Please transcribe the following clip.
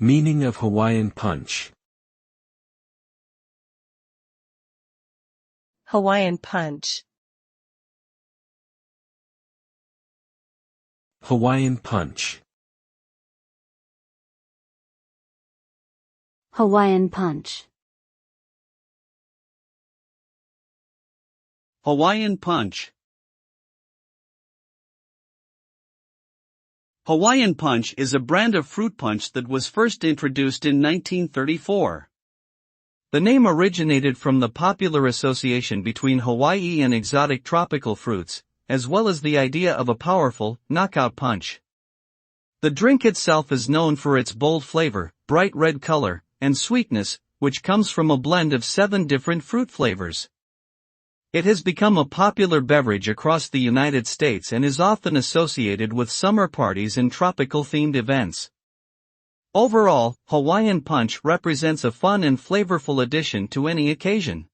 Meaning of Hawaiian Punch. Hawaiian Punch. Hawaiian Punch. Hawaiian Punch. Hawaiian Punch. Hawaiian Punch is a brand of fruit punch that was first introduced in 1934. The name originated from the popular association between Hawaii and exotic tropical fruits, as well as the idea of a powerful, knockout punch. The drink itself is known for its bold flavor, bright red color, and sweetness, which comes from a blend of 7 different fruit flavors. It has become a popular beverage across the United States and is often associated with summer parties and tropical-themed events. Overall, Hawaiian Punch represents a fun and flavorful addition to any occasion.